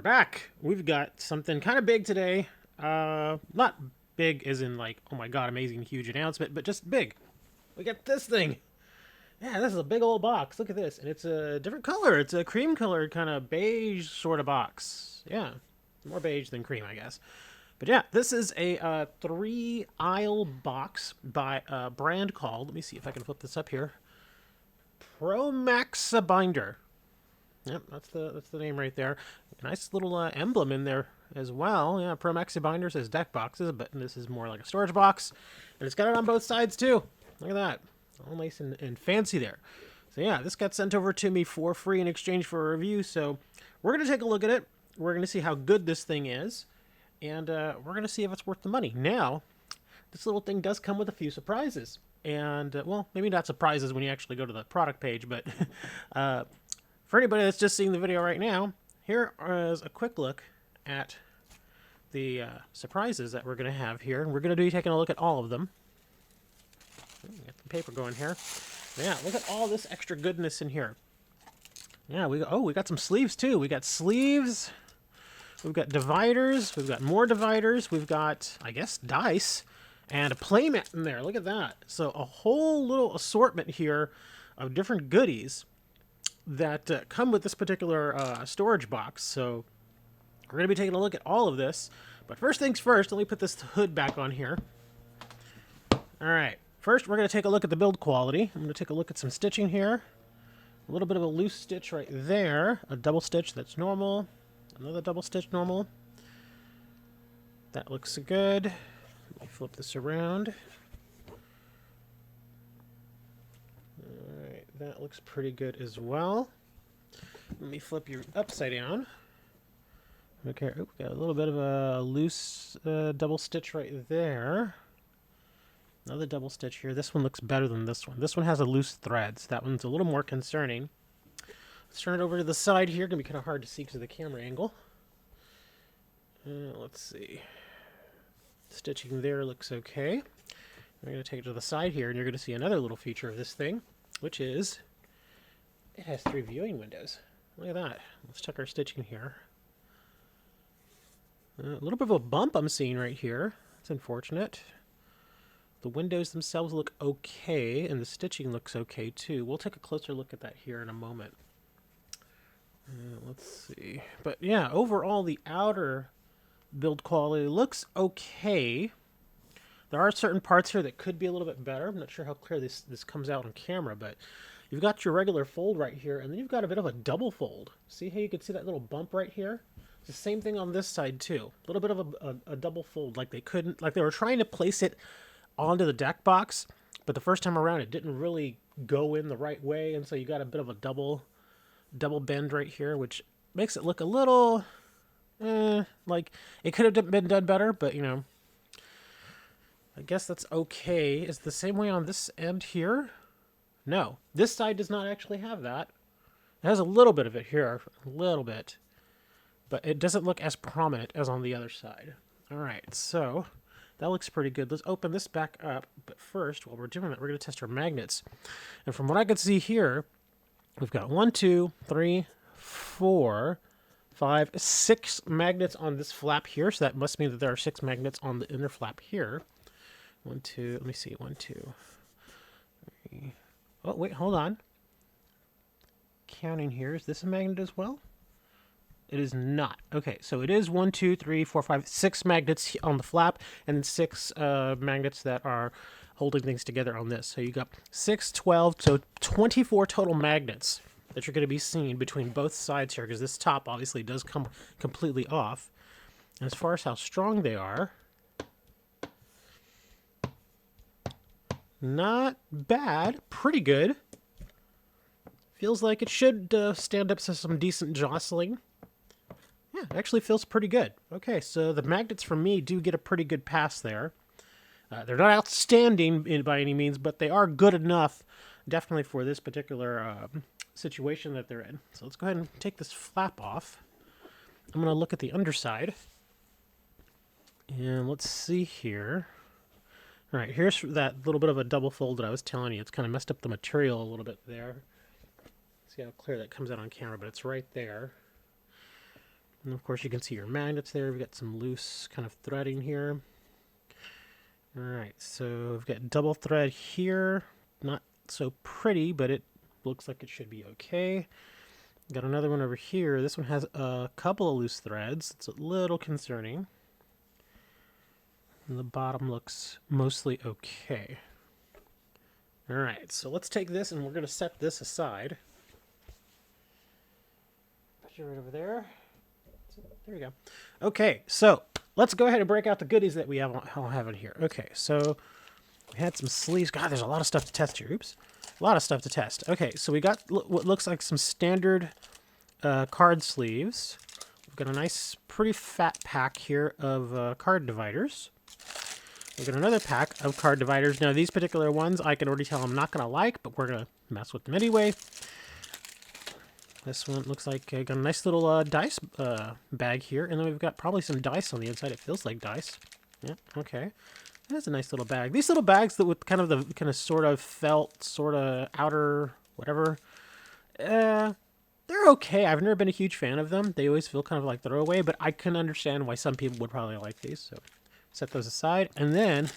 We're back. We've got something kind of big today. Not big as in like, oh my god, amazing, huge announcement, but just big. We got this thing. Yeah, this is a big old box. Look at this. And it's a different color. It's a cream colored kind of beige sort of box. Yeah, more beige than cream, I guess. But yeah, this is a 3-aisle box by a brand called, let me see if I can flip this up here, PromaxiBinder. Yep, that's the name right there. Nice little emblem in there as well. Yeah, PromaxiBinder says deck boxes, but this is more like a storage box. And it's got it on both sides too. Look at that. All nice and fancy there. So yeah, this got sent over to me for free in exchange for a review. So we're going to take a look at it. We're going to see how good this thing is. And we're going to see if it's worth the money. Now, this little thing does come with a few surprises. And, well, maybe not surprises when you actually go to the product page, but for anybody that's just seeing the video right now, here is a quick look at the surprises that we're going to have here. We're going to be taking a look at all of them. Get the paper going here. Yeah, look at all this extra goodness in here. Yeah, we got some sleeves too. We got sleeves. We've got dividers. We've got more dividers. We've got, I guess, dice and a playmat in there. Look at that. So a whole little assortment here of different goodies that come with this particular storage box. So we're going to be taking a look at all of this. But first things first, let me put this hood back on here. All right. First, we're going to take a look at the build quality. I'm going to take a look at some stitching here. A little bit of a loose stitch right there. A double stitch that's normal. Another double stitch normal. That looks good. Let me flip this around. Alright, that looks pretty good as well. Let me flip you upside down. Okay, got a little bit of a loose double stitch right there. Another double stitch here. This one looks better than this one. This one has a loose threads. That one's a little more concerning. Let's turn it over to the side here. Gonna be kind of hard to see because of the camera angle. Let's see. Stitching there looks okay. We're gonna take it to the side here, and you're gonna see another little feature of this thing, which is it has 3 viewing windows. Look at that. Let's check our stitching here. A little bit of a bump I'm seeing right here. It's unfortunate. The windows themselves look okay, and the stitching looks okay too. We'll take a closer look at that here in a moment. Let's see. But yeah, overall the outer build quality looks okay. There are certain parts here that could be a little bit better. I'm not sure how clear this comes out on camera, but you've got your regular fold right here, and then you've got a bit of a double fold. See how you can see that little bump right here? It's the same thing on this side too. A little bit of a double fold, like they were trying to place it onto the deck box, but the first time around it didn't really go in the right way, and so you got a bit of a double bend right here, which makes it look a little like it could have been done better, but you know, I guess that's okay. Is the same way on this end here? No, this side does not actually have that. It has a little bit of it here, a little bit, but it doesn't look as prominent as on the other side. All right, so that looks pretty good. Let's open this back up, but first, while we're doing that, we're going to test our magnets. And from what I can see here, we've got 1, 2, 3, 4, 5, 6 magnets on this flap here. So that must mean that there are 6 magnets on the inner flap here. 1, 2, let me see. 1, 2, 3. Oh, wait, hold on. Counting here. Is this a magnet as well? It is not. Okay, so it is 1, 2, 3, 4, 5, 6 magnets on the flap, and then 6 magnets that are holding things together on this. So you got 6, 12, so 24 total magnets that you're going to be seeing between both sides here, because this top obviously does come completely off. And as far as how strong they are, not bad. Pretty good. Feels like it should stand up to some decent jostling. Yeah, it actually feels pretty good. Okay, so the magnets from me do get a pretty good pass there. They're not outstanding by any means, but they are good enough, definitely for this particular situation that they're in. So let's go ahead and take this flap off. I'm going to look at the underside. And let's see here. All right, here's that little bit of a double fold that I was telling you. It's kind of messed up the material a little bit there. See how clear that comes out on camera, but it's right there. And of course you can see your magnets there. We've got some loose kind of threading here. All right, so we've got double thread here. Not so pretty, but it looks like it should be okay. Got another one over here. This one has a couple of loose threads. It's a little concerning. And the bottom looks mostly okay. All right, so let's take this and we're going to set this aside. Put you right over there. There we go. Okay, so let's go ahead and break out the goodies that we have in here. Okay, so we had some sleeves. God, there's a lot of stuff to test here. Oops. A lot of stuff to test. Okay, so we got what looks like some standard card sleeves. We've got a nice, pretty fat pack here of card dividers. We've got another pack of card dividers. Now, these particular ones, I can already tell I'm not going to like, but we're going to mess with them anyway. This one looks like got a nice little dice bag here, and then we've got probably some dice on the inside. It feels like dice. Yeah, okay. That's a nice little bag. These little bags that with kind of the sort of felt, sort of outer, whatever, they're okay. I've never been a huge fan of them. They always feel kind of like throwaway, but I can understand why some people would probably like these. So set those aside. And then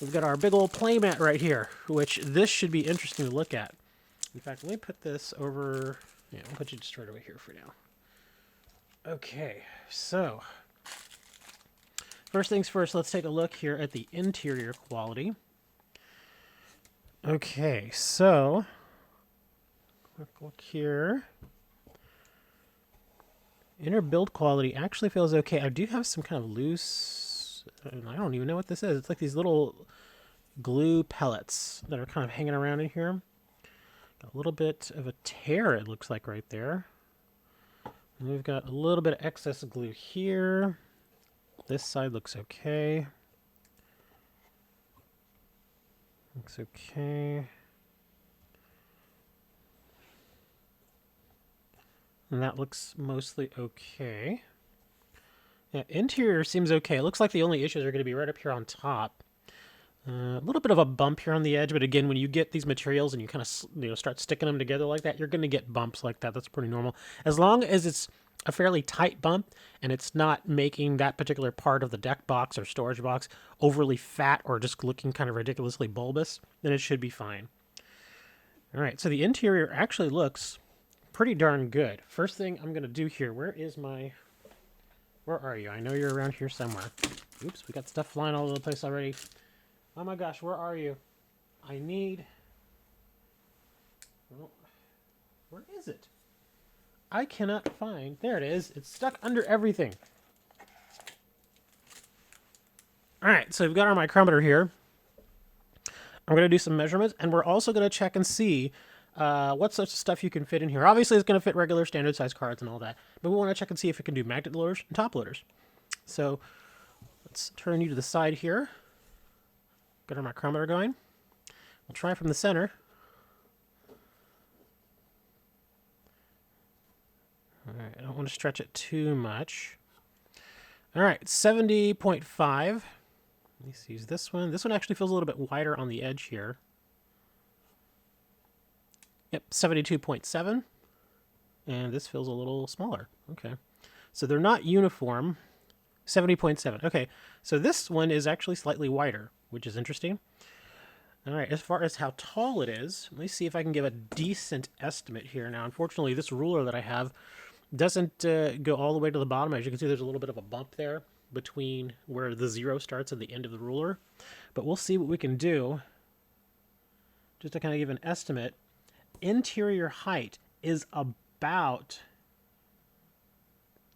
we've got our big old playmat right here, which this should be interesting to look at. In fact, let me put this over. Yeah, I'll put you just right over here for now. Okay, so first things first, let's take a look here at the interior quality. Okay, so quick look here. Inner build quality actually feels okay. I do have some kind of loose, I don't even know what this is. It's like these little glue pellets that are kind of hanging around in here. Got a little bit of a tear, it looks like, right there. And we've got a little bit of excess glue here. This side looks okay. Looks okay. And that looks mostly okay. Yeah, interior seems okay. It looks like the only issues are going to be right up here on top. A little bit of a bump here on the edge, but again, when you get these materials and you kind of start sticking them together like that, you're going to get bumps like that. That's pretty normal. As long as it's a fairly tight bump and it's not making that particular part of the deck box or storage box overly fat or just looking kind of ridiculously bulbous, then it should be fine. All right, so the interior actually looks pretty darn good. First thing I'm going to do here, where are you? I know you're around here somewhere. Oops, we got stuff flying all over the place already. Oh my gosh, where are you? I need... Well, where is it? I cannot find... There it is. It's stuck under everything. Alright, so we've got our micrometer here. I'm going to do some measurements, and we're also going to check and see what sorts of stuff you can fit in here. Obviously, it's going to fit regular standard size cards and all that, but we want to check and see if it can do magnet loaders and top loaders. So let's turn you to the side here. Get our micrometer going. We'll try from the center. All right, I don't want to stretch it too much. All right, 70.5. Let's use this one. This one actually feels a little bit wider on the edge here. Yep, 72.7. And this feels a little smaller. Okay. So they're not uniform. 70.7. Okay, so this one is actually slightly wider, which is interesting. All right, as far as how tall it is, let me see if I can give a decent estimate here. Now, unfortunately, this ruler that I have doesn't go all the way to the bottom. As you can see, there's a little bit of a bump there between where the 0 starts and the end of the ruler. But we'll see what we can do just to kind of give an estimate. Interior height is about...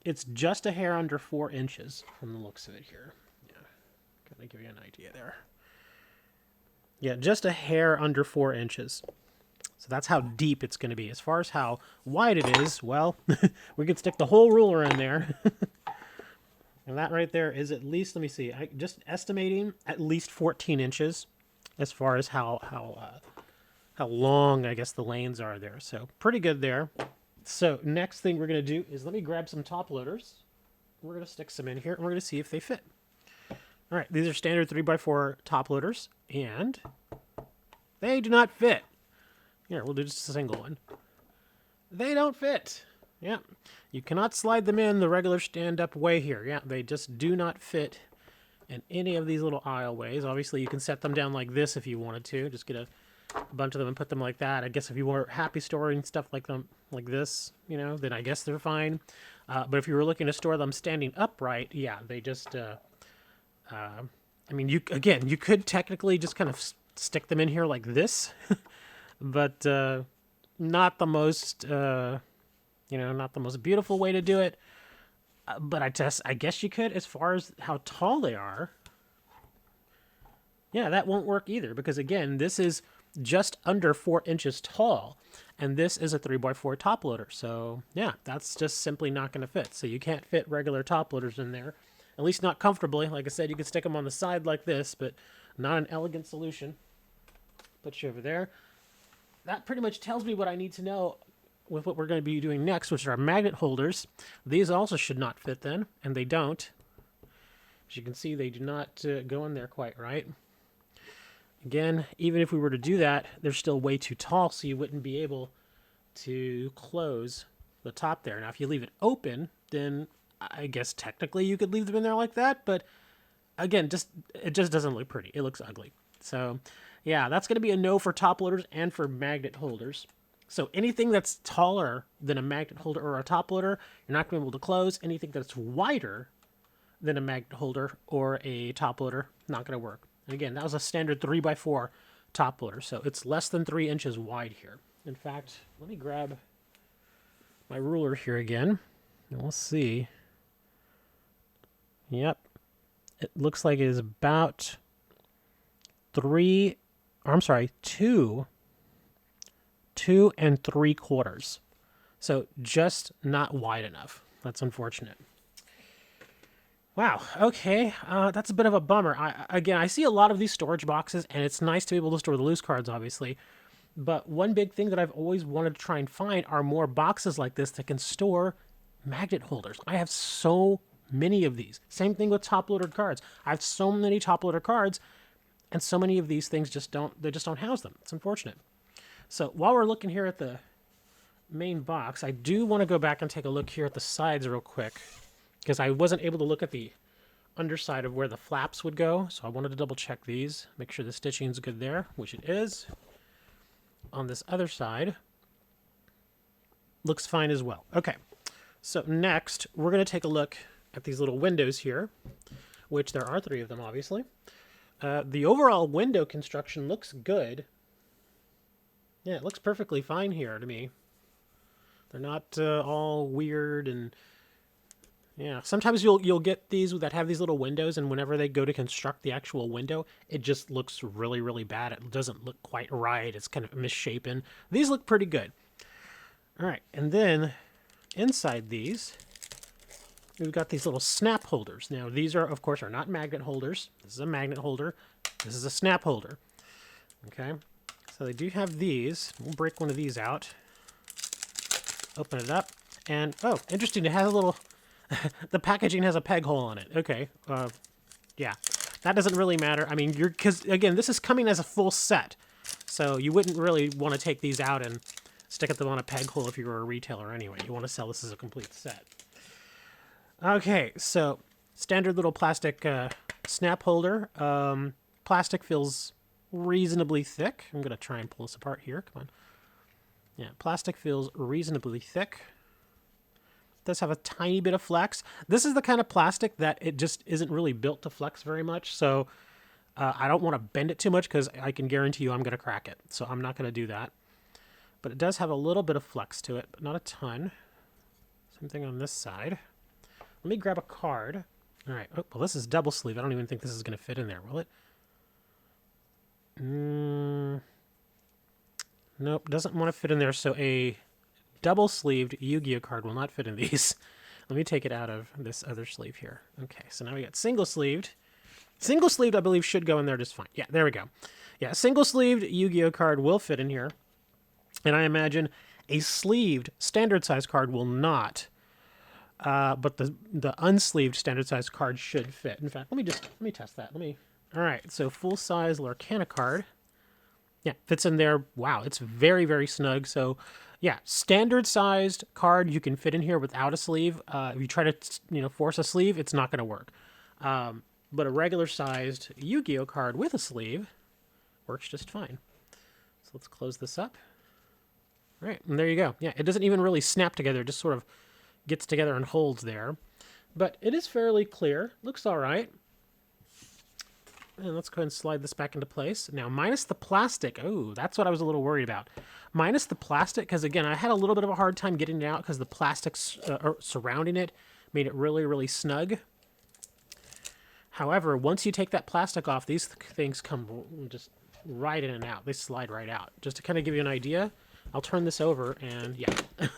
It's just a hair under 4 inches from the looks of it here. Yeah, gotta give you an idea there. Yeah, just a hair under 4 inches. So that's how deep it's going to be. As far as how wide it is, well, we could stick the whole ruler in there. And that right there is at least, let me see, just estimating at least 14 inches as far as how long, I guess, the lanes are there. So pretty good there. So next thing we're going to do is let me grab some top loaders. We're going to stick some in here, and we're going to see if they fit. All right, these are standard 3x4 top loaders, and they do not fit. Here, we'll do just a single one. They don't fit. Yeah, you cannot slide them in the regular stand-up way here. Yeah, they just do not fit in any of these little aisleways. Obviously, you can set them down like this if you wanted to. Just get a bunch of them and put them like that. I guess if you were happy storing stuff like them like this, you know, then I guess they're fine. But if you were looking to store them standing upright, yeah, they just. I mean, you could technically just kind of stick them in here like this, but not the most. Not the most beautiful way to do it. But I guess you could, as far as how tall they are. Yeah, that won't work either because again, this is just under 4 inches tall, and this is a 3x4 top loader. So yeah, that's just simply not going to fit. So you can't fit regular top loaders in there, at least not comfortably. Like I said, you could stick them on the side like this, but not an elegant solution. Put you over there. That pretty much tells me what I need to know with what we're going to be doing next, which are magnet holders. These also should not fit then, and they don't. As you can see, they do not go in there quite right. Again, even if we were to do that, they're still way too tall, so you wouldn't be able to close the top there. Now, if you leave it open, then I guess technically you could leave them in there like that, but again, it just doesn't look pretty. It looks ugly. So, yeah, that's going to be a no for top loaders and for magnet holders. So anything that's taller than a magnet holder or a top loader, you're not going to be able to close. Anything that's wider than a magnet holder or a top loader, not going to work. And again, that was a standard 3x4 top loader, so it's less than 3 inches wide here. In fact, let me grab my ruler here again, and we'll see. Yep, it looks like it is about 2 2 3/4. So just not wide enough. That's unfortunate. Wow, okay, that's a bit of a bummer. I see a lot of these storage boxes, and it's nice to be able to store the loose cards, obviously. But one big thing that I've always wanted to try and find are more boxes like this that can store magnet holders. I have so many of these. Same thing with top-loaded cards. I have so many top-loaded cards, and so many of these things just don't house them. It's unfortunate. So while we're looking here at the main box, I do want to go back and take a look here at the sides real quick, because I wasn't able to look at the underside of where the flaps would go, so I wanted to double check these, make sure the stitching is good there, which it is. On this other side, looks fine as well. Okay, so next we're going to take a look at these little windows here, which there are 3 of them, obviously. The overall window construction looks good. Yeah, it looks perfectly fine here to me. They're not all weird and yeah. Sometimes you'll get these that have these little windows, and whenever they go to construct the actual window, it just looks really, really bad. It doesn't look quite right. It's kind of misshapen. These look pretty good. All right, and then inside these, we've got these little snap holders. Now, these are, of course, are not magnet holders. This is a magnet holder. This is a snap holder. Okay, so they do have these. We'll break one of these out. Open it up, and oh, interesting. It has a little. The packaging has a peg hole on it. Okay, yeah, that doesn't really matter. I mean, because again, this is coming as a full set, so you wouldn't really want to take these out and stick them on a peg hole if you were a retailer anyway. You want to sell this as a complete set. Okay, so standard little plastic snap holder. Plastic feels reasonably thick. I'm gonna try and pull this apart here. Come on. Yeah, plastic feels reasonably thick. Does have a tiny bit of flex. This is the kind of plastic that it just isn't really built to flex very much, so I don't want to bend it too much because I can guarantee you I'm going to crack it, so I'm not going to do that. But it does have a little bit of flex to it, but not a ton. Same thing on this side. Let me grab a card. All right. Oh, well, this is double sleeve. I don't even think this is going to fit in there, will it? Nope, doesn't want to fit in there, so a double-sleeved Yu-Gi-Oh card will not fit in these. Let me take it out of this other sleeve here. Okay, so now we got single-sleeved. Single-sleeved, I believe, should go in there just fine. Yeah, there we go. Yeah, single-sleeved Yu-Gi-Oh card will fit in here. And I imagine a sleeved standard-size card will not. But the unsleeved standard-size card should fit. In fact, let me test that. All right, so full-size Lorcana card. Yeah, fits in there. Wow, it's very, very snug. So Yeah, standard sized card you can fit in here without a sleeve. If you try to force a sleeve, it's not going to work. But a regular sized Yu-Gi-Oh card with a sleeve works just fine. So let's close this up. All right, and there you go. Yeah, it doesn't even really snap together. It just sort of gets together and holds there. But it is fairly clear. Looks all right. And let's go ahead and slide this back into place. Now, minus the plastic. Oh, that's what I was a little worried about. Minus the plastic, because again, I had a little bit of a hard time getting it out because the plastic surrounding it made it really, really snug. However, once you take that plastic off, these things come just right in and out. They slide right out. Just to kind of give you an idea, I'll turn this over, and yeah,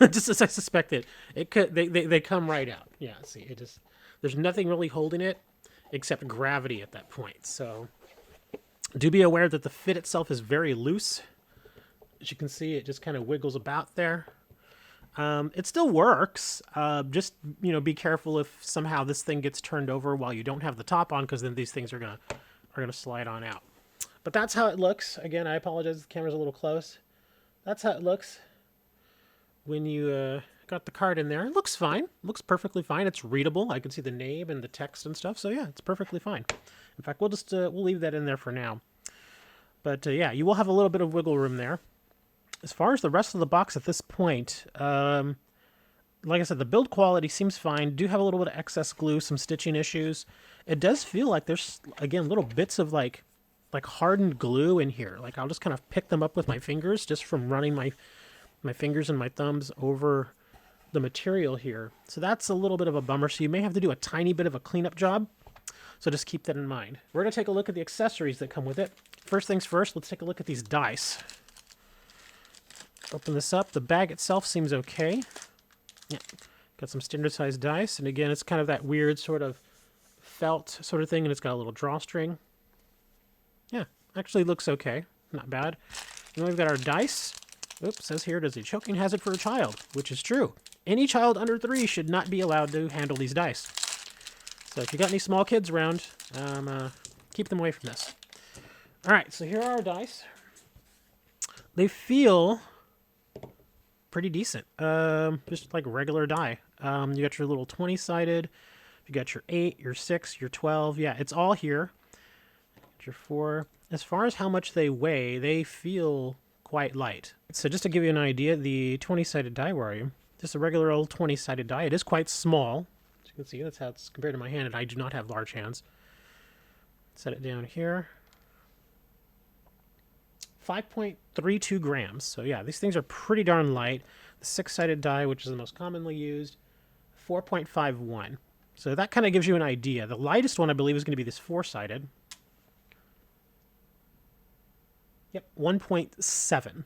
just as I suspected, they come right out. Yeah, see, it just, there's nothing really holding it except gravity at that point. So do be aware that the fit itself is very loose. As you can see, it just kind of wiggles about there. It still works. Just, be careful if somehow this thing gets turned over while you don't have the top on, because then these things are gonna slide on out. But that's how it looks. Again, I apologize, the camera's a little close. That's how it looks when you got the card in there. It looks fine. Looks perfectly fine. It's readable. I can see the name and the text and stuff. So yeah, it's perfectly fine. In fact, we'll leave that in there for now. But yeah, you will have a little bit of wiggle room there. As far as the rest of the box at this point, like I said, the build quality seems fine. Do have a little bit of excess glue, some stitching issues. It does feel like there's, again, little bits of like hardened glue in here. Like I'll just kind of pick them up with my fingers just from running my fingers and my thumbs over the material here. So that's a little bit of a bummer. So you may have to do a tiny bit of a cleanup job. So just keep that in mind. We're going to take a look at the accessories that come with it. First things first, let's take a look at these dice. Open this up. The bag itself seems okay. Yeah, got some standard sized dice. And again, it's kind of that weird sort of felt sort of thing. And it's got a little drawstring. Yeah, actually looks okay. Not bad. And then we've got our dice. Oops, says here, does a choking hazard for a child, which is true. Any child under 3 should not be allowed to handle these dice. So if you got any small kids around, keep them away from this. All right, so here are our dice. They feel pretty decent, just like regular die. You got your little 20-sided, you got your 8, your 6, your 12. Yeah, it's all here. Your 4. As far as how much they weigh, they feel quite light. So just to give you an idea, the 20-sided die, where are you? Just a regular old 20-sided die. It is quite small. As you can see, that's how it's compared to my hand, and I do not have large hands. Set it down here. 5.32 grams. So yeah, these things are pretty darn light. The 6-sided die, which is the most commonly used, 4.51. So that kind of gives you an idea. The lightest one, I believe, is going to be this 4-sided. Yep, 1.7.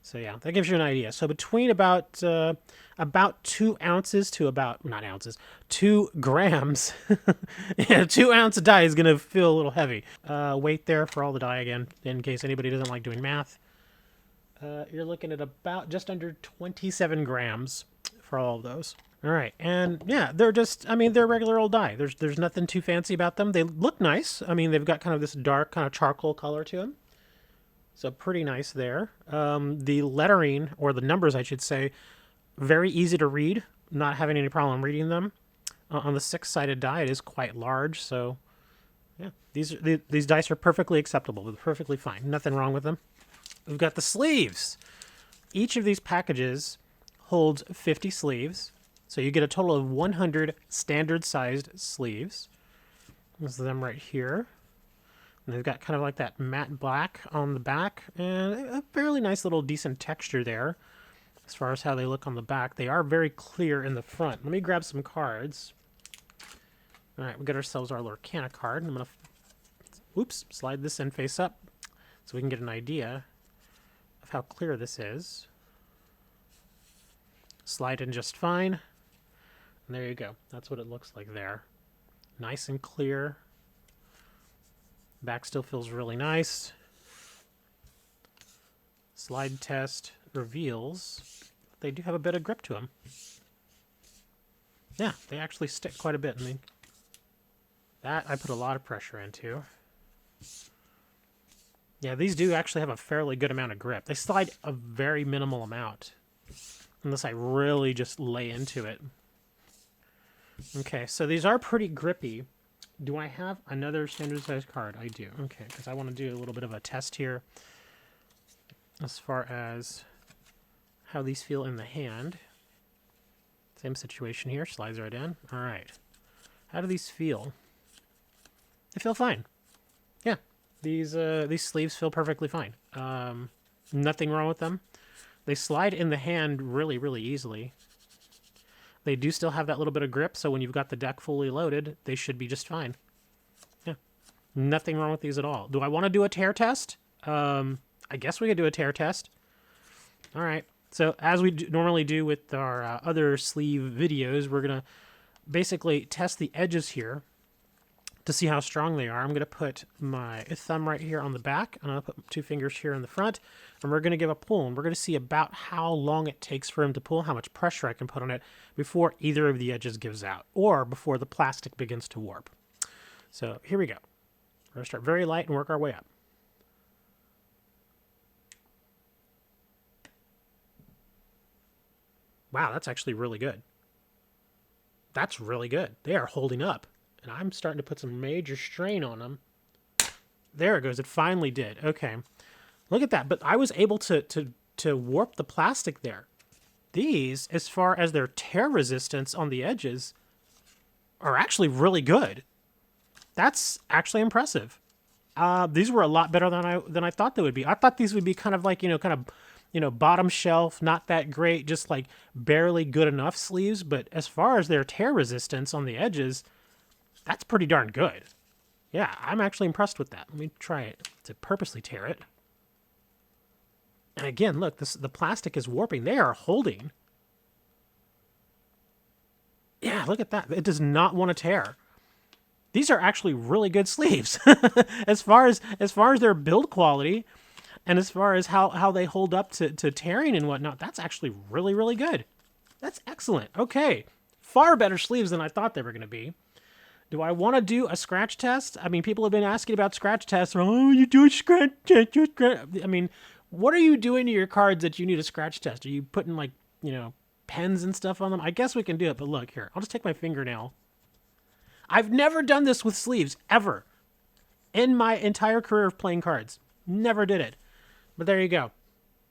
So yeah, that gives you an idea. So between about 2 ounces to about, not ounces, 2 grams. Yeah, 2 ounce die is going to feel a little heavy. Weight there for all the die again, in case anybody doesn't like doing math. You're looking at about just under 27 grams for all of those. All right, and yeah, they're just, I mean, they're regular old die. There's nothing too fancy about them. They look nice. I mean, they've got kind of this dark kind of charcoal color to them. So pretty nice there. The lettering, or the numbers, I should say, very easy to read. Not having any problem reading them. On the 6-sided die, it is quite large. So, yeah, these dice are perfectly acceptable. They're perfectly fine. Nothing wrong with them. We've got the sleeves. Each of these packages holds 50 sleeves. So you get a total of 100 standard-sized sleeves. There's them right here. And they've got kind of like that matte black on the back, and a fairly nice little decent texture there as far as how they look on the back. They are very clear in the front. Let me grab some cards. All right, we got ourselves our Lorcana card. I'm going to, slide this in face up so we can get an idea of how clear this is. Slide in just fine. And there you go. That's what it looks like there. Nice and clear. Back still feels really nice. Slide test reveals they do have a bit of grip to them. Yeah, they actually stick quite a bit. I mean, that I put a lot of pressure into. Yeah, these do actually have a fairly good amount of grip. They slide a very minimal amount, unless I really just lay into it. Okay, so these are pretty grippy. Do I have another standard size card? I do. Okay, because I want to do a little bit of a test here as far as how these feel in the hand. Same situation here. Slides right in. All right. How do these feel? They feel fine. Yeah, these sleeves feel perfectly fine. Nothing wrong with them. They slide in the hand really, really easily. They do still have that little bit of grip, so when you've got the deck fully loaded, they should be just fine. Yeah, nothing wrong with these at all. Do I want to do a tear test? I guess we could do a tear test. All right. So as we normally do with our other sleeve videos, we're going to basically test the edges here to see how strong they are. I'm going to put my thumb right here on the back, and I'll put 2 fingers here in the front, and we're going to give a pull, and we're going to see about how long it takes for him to pull, how much pressure I can put on it before either of the edges gives out, or before the plastic begins to warp. So here we go. We're going to start very light and work our way up. Wow, that's actually really good. That's really good. They are holding up. And I'm starting to put some major strain on them. There it goes. It finally did. Okay. Look at that. But I was able to warp the plastic there. These, as far as their tear resistance on the edges, are actually really good. That's actually impressive. These were a lot better than I thought they would be. I thought these would be kind of like, bottom shelf, not that great, just like barely good enough sleeves. But as far as their tear resistance on the edges, that's pretty darn good. Yeah, I'm actually impressed with that. Let me try it to purposely tear it. And again, look, the plastic is warping. They are holding. Yeah, look at that. It does not want to tear. These are actually really good sleeves. as far as their build quality and as far as how they hold up to tearing and whatnot, that's actually really, really good. That's excellent. Okay. Far better sleeves than I thought they were going to be. Do I want to do a scratch test? I mean, people have been asking about scratch tests. Oh, you do a scratch test. I mean, what are you doing to your cards that you need a scratch test? Are you putting, like, pens and stuff on them? I guess we can do it, but look here. I'll just take my fingernail. I've never done this with sleeves, ever. In my entire career of playing cards. Never did it. But there you go.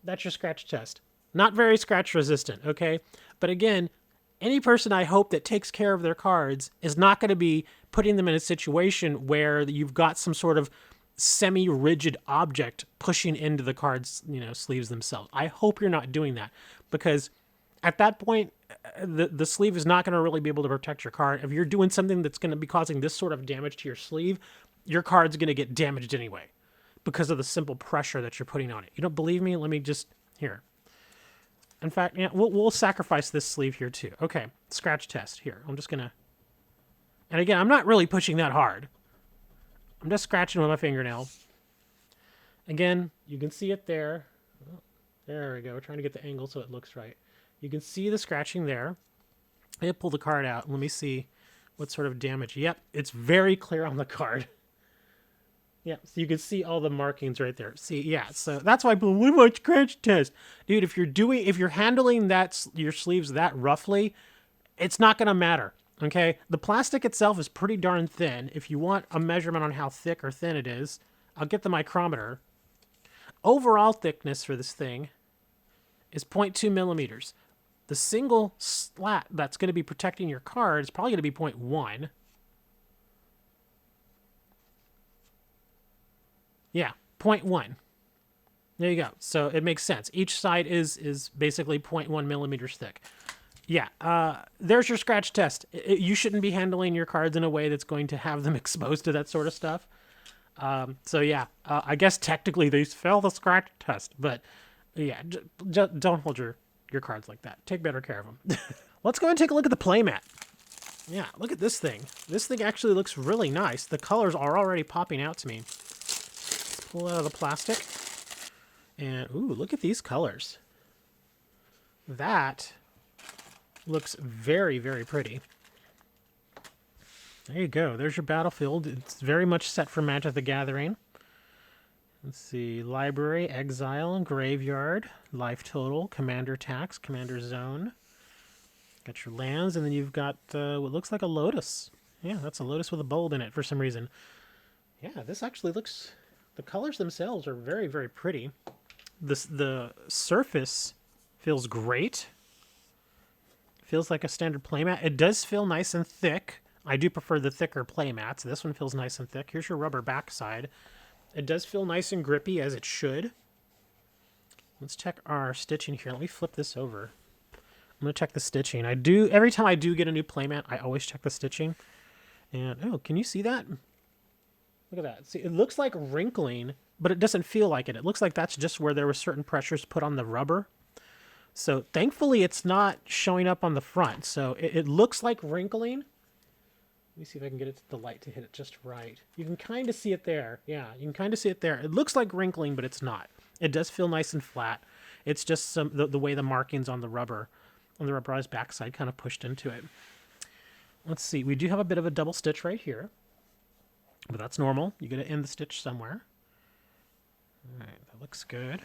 That's your scratch test. Not very scratch resistant, okay? But again, any person I hope that takes care of their cards is not going to be putting them in a situation where you've got some sort of semi-rigid object pushing into the cards, sleeves themselves. I hope you're not doing that, because at that point, the sleeve is not going to really be able to protect your card. If you're doing something that's going to be causing this sort of damage to your sleeve, your card's going to get damaged anyway because of the simple pressure that you're putting on it. You don't believe me? Let me just, here. In fact, yeah, we'll sacrifice this sleeve here too. Okay, scratch test here. I'm just gonna, and again, I'm not really pushing that hard. I'm just scratching with my fingernail. Again, you can see it there. Oh, there we go. We're trying to get the angle so it looks right. You can see the scratching there. I pull the card out. Let me see what sort of damage. Yep, it's very clear on the card. Yeah, so you can see all the markings right there. See, yeah, so that's why people, what about scratch test? Dude, if you're handling your sleeves that roughly, it's not going to matter, okay? The plastic itself is pretty darn thin. If you want a measurement on how thick or thin it is, I'll get the micrometer. Overall thickness for this thing is 0.2 millimeters. The single slat that's going to be protecting your card is probably going to be 0.1. Yeah, 0.1. There you go. So it makes sense. Each side is basically 0.1 millimeters thick. Yeah, there's your scratch test. You shouldn't be handling your cards in a way that's going to have them exposed to that sort of stuff. So yeah, I guess technically they fail the scratch test, but yeah, don't hold your cards like that. Take better care of them. Let's go and take a look at the playmat. Yeah, look at this thing. This thing actually looks really nice. The colors are already popping out to me. Pull out of the plastic. And, ooh, look at these colors. That looks very, very pretty. There you go. There's your battlefield. It's very much set for Magic the Gathering. Let's see, library, exile, graveyard, life total, commander tax, commander zone. Got your lands, and then you've got what looks like a lotus. Yeah, that's a lotus with a bulb in it for some reason. Yeah, this actually looks... The colors themselves are very, very pretty. The surface feels great. Feels like a standard playmat. It does feel nice and thick. I do prefer the thicker playmats. This one feels nice and thick. Here's your rubber backside. It does feel nice and grippy, as it should. Let's check our stitching here. Let me flip this over. I'm going to check the stitching. Every time I do get a new playmat, I always check the stitching. And, oh, can you see that? Look at that. See, it looks like wrinkling, but it doesn't feel like it. It looks like that's just where there were certain pressures put on the rubber. So, thankfully, it's not showing up on the front. So, it looks like wrinkling. Let me see if I can get it to the light to hit it just right. You can kind of see it there. Yeah, you can kind of see it there. It looks like wrinkling, but it's not. It does feel nice and flat. It's just the way the markings on the rubber, on the rubberized backside, kind of pushed into it. Let's see. We do have a bit of a double stitch right here, but that's normal. You got to end the stitch somewhere. All right, that looks good.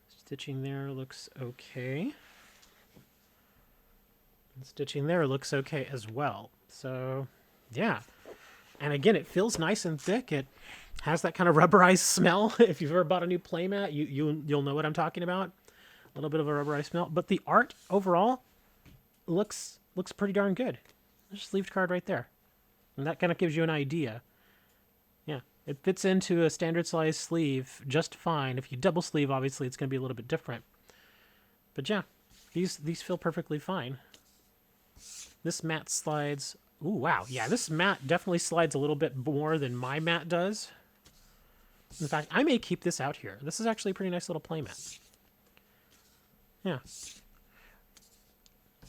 Stitching there looks okay. And stitching there looks okay as well. So, yeah. And again, it feels nice and thick. It has that kind of rubberized smell. If you've ever bought a new playmat, you'll know what I'm talking about. A little bit of a rubberized smell. But the art overall looks pretty darn good. There's a sleeved card right there. And that kind of gives you an idea. Yeah, it fits into a standard size sleeve just fine. If you double sleeve, obviously, it's going to be a little bit different. But yeah, these feel perfectly fine. This mat slides... Ooh, wow. Yeah, this mat definitely slides a little bit more than my mat does. In fact, I may keep this out here. This is actually a pretty nice little playmat. Yeah.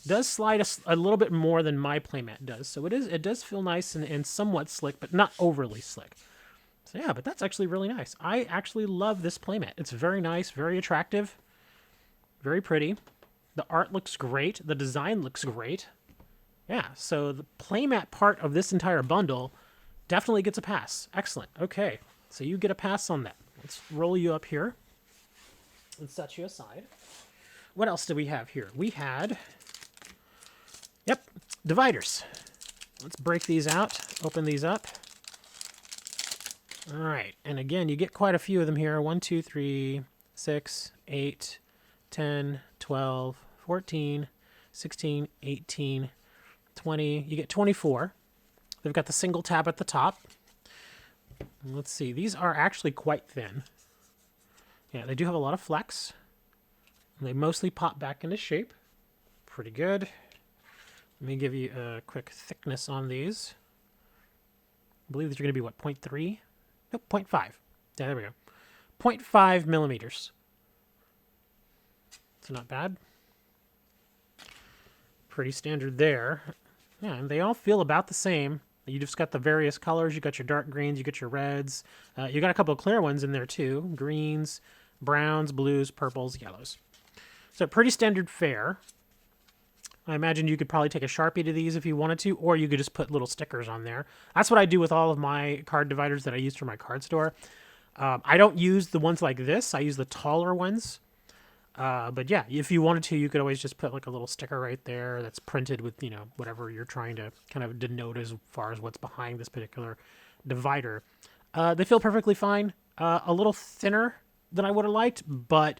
Does slide a little bit more than my playmat does. So it does feel nice and somewhat slick, but not overly slick. So yeah, but that's actually really nice. I actually love this playmat. It's very nice, very attractive, very pretty. The art looks great. The design looks great. Yeah, so the playmat part of this entire bundle definitely gets a pass. Excellent. Okay, so you get a pass on that. Let's roll you up here and set you aside. What else do we have here? We had... Yep, dividers. Let's break these out, open these up. All right, and again, you get quite a few of them here. 1, 2, 3, 6, 8, 10, 12, 14, 16, 18, 20. You get 24. They've got the single tab at the top. Let's see, these are actually quite thin. Yeah, they do have a lot of flex. And they mostly pop back into shape. Pretty good. Let me give you a quick thickness on these. I believe these are going to be, what, 0.3? Nope, 0.5. Yeah, there we go. 0.5 millimeters. So not bad. Pretty standard there. Yeah, and they all feel about the same. You just got the various colors. You got your dark greens, you got your reds. You got a couple of clear ones in there too. Greens, browns, blues, purples, yellows. So pretty standard fare. I imagine you could probably take a Sharpie to these if you wanted to, or you could just put little stickers on there. That's what I do with all of my card dividers that I use for my card store. I don't use the ones like this. I use the taller ones. But yeah, if you wanted to, you could always just put like a little sticker right there that's printed with, you know, whatever you're trying to kind of denote as far as what's behind this particular divider. They feel perfectly fine. A little thinner than I would have liked, but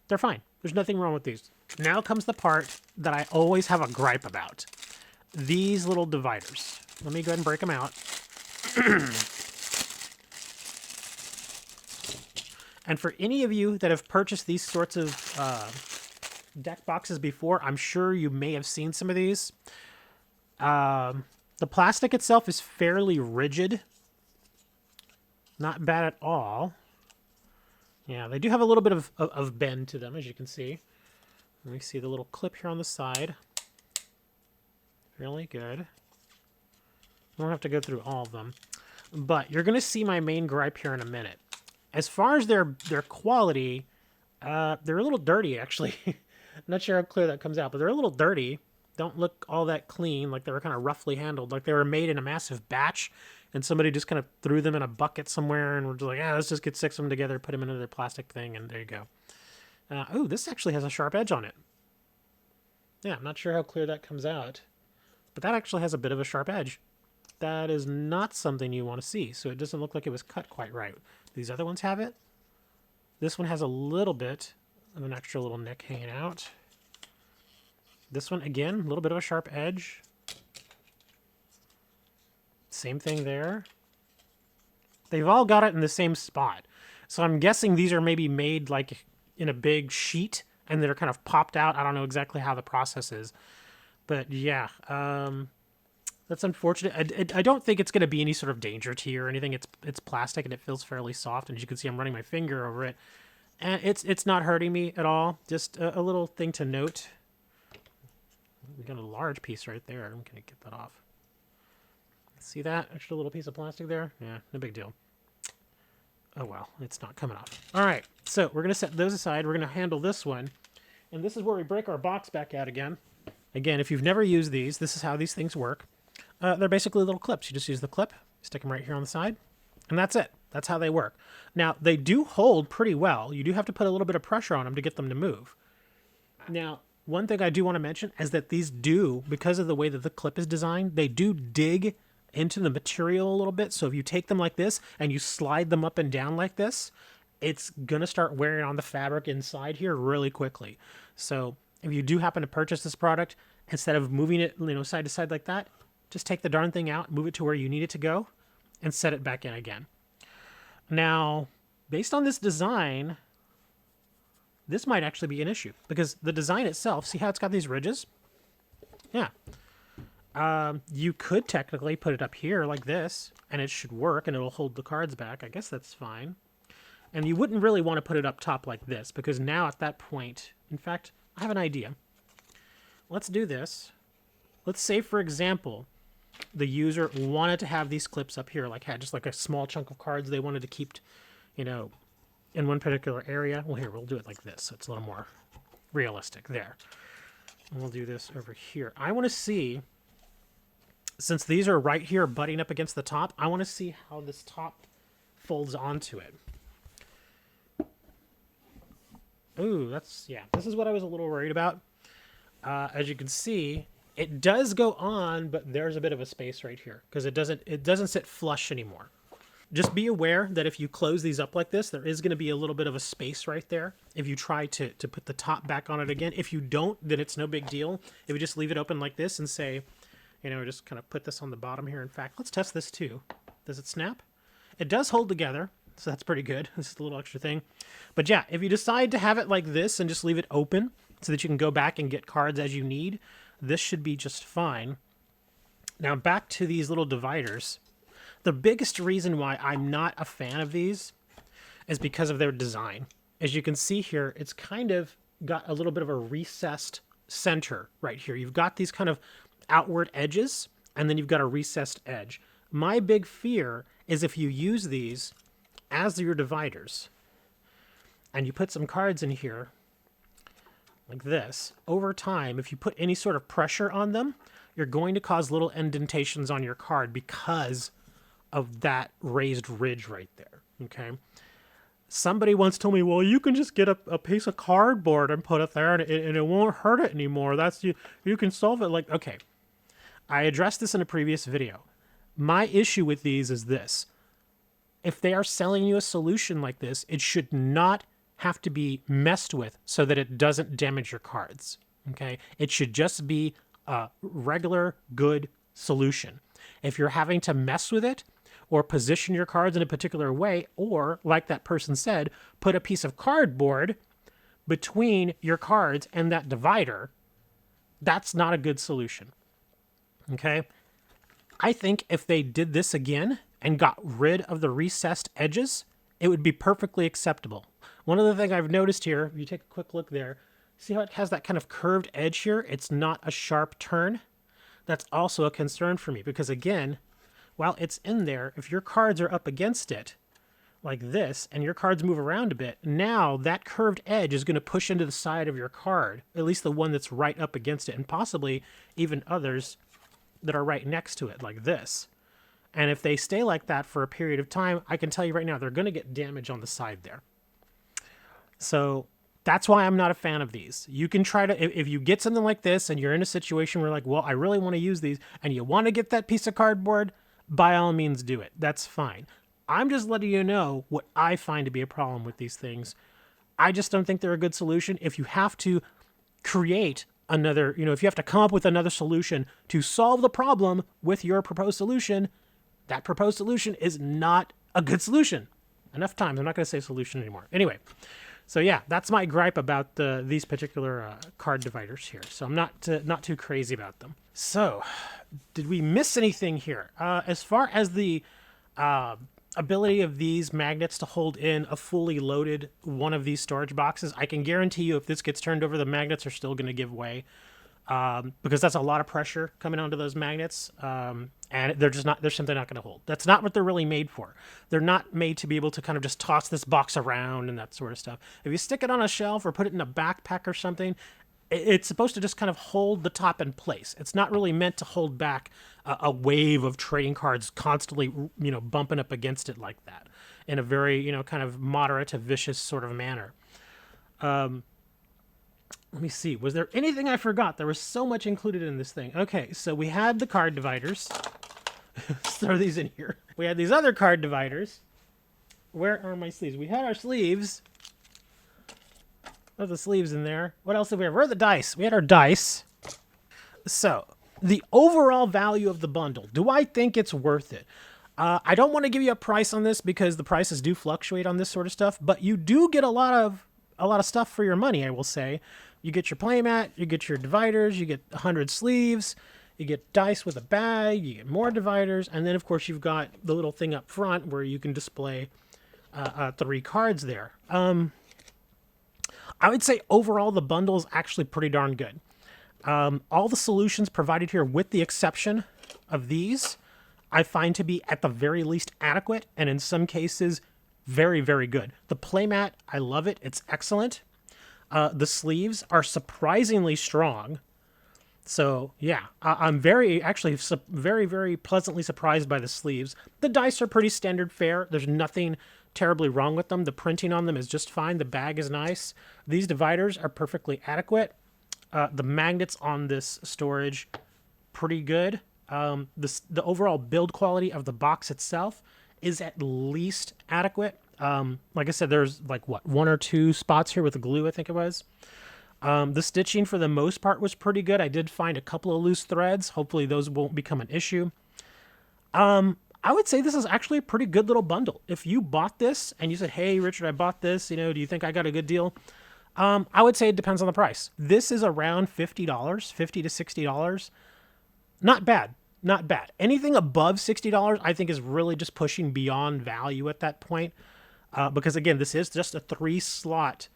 they're fine. There's nothing wrong with these. Now comes the part that I always have a gripe about. These little dividers. Let me go ahead and break them out. And for any of you that have purchased these sorts of deck boxes before, I'm sure you may have seen some of these. The plastic itself is fairly rigid. Not bad at all. Yeah, they do have a little bit of bend to them, as you can see. Let me see the little clip here on the side. Really good. I don't have to go through all of them. But you're going to see my main gripe here in a minute. As far as their quality, they're a little dirty, actually. I'm not sure how clear that comes out, but they're a little dirty. don't look all that clean, like they were kind of roughly handled, like they were made in a massive batch, and somebody just kind of threw them in a bucket somewhere, and we're just like, let's just get 6 of them together, put them into their plastic thing, and there you go. Oh, this actually has a sharp edge on it. Yeah, I'm not sure how clear that comes out, but that actually has a bit of a sharp edge. That is not something you want to see, so it doesn't look like it was cut quite right. These other ones have it. This one has a little bit of an extra little nick hanging out. This one, again, a little bit of a sharp edge. Same thing there. They've all got it in the same spot. So I'm guessing these are maybe made like in a big sheet and they're kind of popped out. I don't know exactly how the process is. But yeah, that's unfortunate. I don't think it's going to be any sort of danger to you or anything. It's plastic and it feels fairly soft. And as you can see, I'm running my finger over it. And it's not hurting me at all. Just a little thing to note. We got a large piece right there. I'm going to get that off. See that extra little piece of plastic there? Yeah, no big deal. Oh well, it's not coming off. All right, so we're going to set those aside. We're going to handle this one. And this is where we break our box back out again. Again, if you've never used these, this is how these things work. They're basically little clips. You just use the clip, stick them right here on the side, and that's it. That's how they work. Now, they do hold pretty well. You do have to put a little bit of pressure on them to get them to move. Now, one thing I do want to mention is that these do, because of the way that the clip is designed, they do dig into the material a little bit. So if you take them like this and you slide them up and down like this, it's going to start wearing on the fabric inside here really quickly. So if you do happen to purchase this product, instead of moving it, side to side like that, just take the darn thing out, move it to where you need it to go, and set it back in again. Now, based on this design, this might actually be an issue because the design itself, see how it's got these ridges? Yeah. You could technically put it up here like this, and it should work, and it'll hold the cards back. I guess that's fine. And you wouldn't really want to put it up top like this, because now at that point, in fact, I have an idea. Let's do this. Let's say, for example, the user wanted to have these clips up here, like had just like a small chunk of cards they wanted to keep, in one particular area. Well, here, we'll do it like this, so it's a little more realistic there. And we'll do this over here. I want to see, since these are right here butting up against the top, I want to see how this top folds onto it. Ooh, this is what I was a little worried about. As you can see, it does go on, but there's a bit of a space right here because it doesn't sit flush anymore. Just be aware that if you close these up like this, there is going to be a little bit of a space right there if you try to put the top back on it again. If you don't, then it's no big deal. If you just leave it open like this and say, just kind of put this on the bottom here. In fact, let's test this too. Does it snap? It does hold together, so that's pretty good. This is a little extra thing. But yeah, if you decide to have it like this and just leave it open so that you can go back and get cards as you need, this should be just fine. Now back to these little dividers. The biggest reason why I'm not a fan of these is because of their design. As you can see here, it's kind of got a little bit of a recessed center right here. You've got these kind of outward edges, and then you've got a recessed edge. My big fear is if you use these as your dividers, and you put some cards in here, like this, over time, if you put any sort of pressure on them, you're going to cause little indentations on your card because of that raised ridge right there, okay? Somebody once told me, well, you can just get a piece of cardboard and put it there, and it won't hurt it anymore. You can solve it. Like, okay, I addressed this in a previous video. My issue with these is this. If they are selling you a solution like this, it should not have to be messed with so that it doesn't damage your cards, okay? It should just be a regular, good solution. If you're having to mess with it or position your cards in a particular way, or, like that person said, put a piece of cardboard between your cards and that divider, that's not a good solution, okay? I think if they did this again and got rid of the recessed edges, it would be perfectly acceptable. One other thing I've noticed here, if you take a quick look there, see how it has that kind of curved edge here? It's not a sharp turn. That's also a concern for me because, again, while it's in there, if your cards are up against it, like this, and your cards move around a bit, now that curved edge is going to push into the side of your card, at least the one that's right up against it, and possibly even others that are right next to it, like this. And if they stay like that for a period of time, I can tell you right now, they're going to get damage on the side there. So that's why I'm not a fan of these. You can try to, if you get something like this and you're in a situation where like, well, I really want to use these and you want to get that piece of cardboard, by all means do it. That's fine. I'm just letting you know what I find to be a problem with these things. I just don't think they're a good solution. If you have to create another, if you have to come up with another solution to solve the problem with your proposed solution, that proposed solution is not a good solution. Enough times. I'm not going to say solution anymore. Anyway, so yeah, that's my gripe about these particular card dividers here. So I'm not too crazy about them. So, did we miss anything here? As far as the ability of these magnets to hold in a fully loaded one of these storage boxes, I can guarantee you if this gets turned over, the magnets are still going to give way. Because that's a lot of pressure coming onto those magnets, and they're simply not going to hold. That's not what they're really made for. They're not made to be able to kind of just toss this box around and that sort of stuff. If you stick it on a shelf or put it in a backpack or something, it's supposed to just kind of hold the top in place. It's not really meant to hold back a wave of trading cards constantly, bumping up against it like that in a very, kind of moderate to vicious sort of manner. Let me see. Was there anything I forgot? There was so much included in this thing. Okay, so we had the card dividers. Let's throw these in here. We had these other card dividers. Where are my sleeves? We had our sleeves. Oh, the sleeves in there. What else did we have? Where are the dice? We had our dice. So, the overall value of the bundle. Do I think it's worth it? I don't want to give you a price on this because the prices do fluctuate on this sort of stuff, but you do get a lot of stuff for your money, I will say. You get your playmat, you get your dividers, you get 100 sleeves, you get dice with a bag, you get more dividers, and then of course you've got the little thing up front where you can display 3 cards there. I would say overall the bundle is actually pretty darn good. All the solutions provided here, with the exception of these, I find to be at the very least adequate, and in some cases very, very good. The playmat, I love it. It's excellent. The sleeves are surprisingly strong. So, yeah, I'm very, very pleasantly surprised by the sleeves. The dice are pretty standard fare. There's nothing terribly wrong with them. The printing on them is just fine. The bag is nice. These dividers are perfectly adequate. The magnets on this storage, pretty good. The overall build quality of the box itself is at least adequate. Like I said, there's like 1 or 2 spots here with the glue, I think it was. The stitching for the most part was pretty good. I did find a couple of loose threads. Hopefully those won't become an issue. I would say this is actually a pretty good little bundle. If you bought this and you said, hey, Richard, I bought this, do you think I got a good deal? I would say it depends on the price. This is around $50, $50 to $60. Not bad. Not bad. Anything above $60, I think, is really just pushing beyond value at that point. Because, again, this is just a 3-slot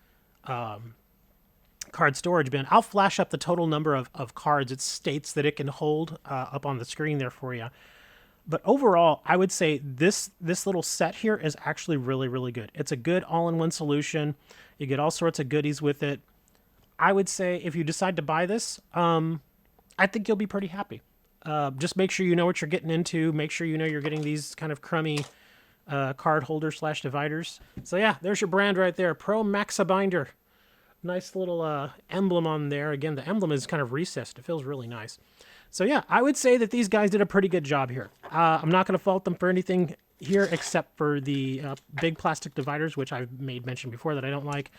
card storage bin. I'll flash up the total number of cards it states that it can hold up on the screen there for you. But overall, I would say this little set here is actually really, really good. It's a good all-in-one solution. You get all sorts of goodies with it. I would say if you decide to buy this, I think you'll be pretty happy. Just make sure you know what you're getting into. Make sure you know you're getting these kind of crummy card holders / dividers. So yeah, there's your brand right there, PromaxiBinder. Nice little emblem on there. Again, the emblem is kind of recessed. It feels really nice. So yeah, I would say that these guys did a pretty good job here. I'm not going to fault them for anything here except for the big plastic dividers, which I've made mention before that I don't like.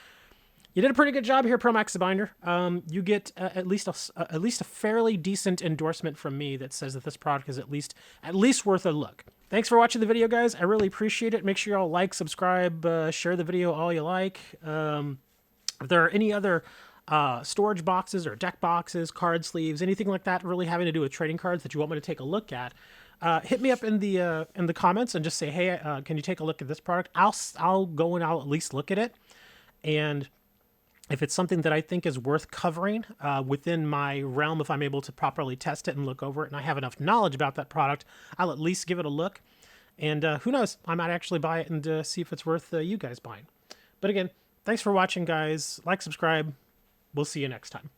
You did a pretty good job here, PromaxiBinder. You get at least a fairly decent endorsement from me that says that this product is at least worth a look. Thanks for watching the video, guys. I really appreciate it. Make sure you all like, subscribe, share the video all you like. If there are any other storage boxes or deck boxes, card sleeves, anything like that really having to do with trading cards that you want me to take a look at, hit me up in the comments and just say, hey, can you take a look at this product? I'll go and I'll at least look at it. And if it's something that I think is worth covering within my realm, if I'm able to properly test it and look over it and I have enough knowledge about that product, I'll at least give it a look. And who knows, I might actually buy it and see if it's worth you guys buying. But again, thanks for watching, guys. Like, subscribe. We'll see you next time.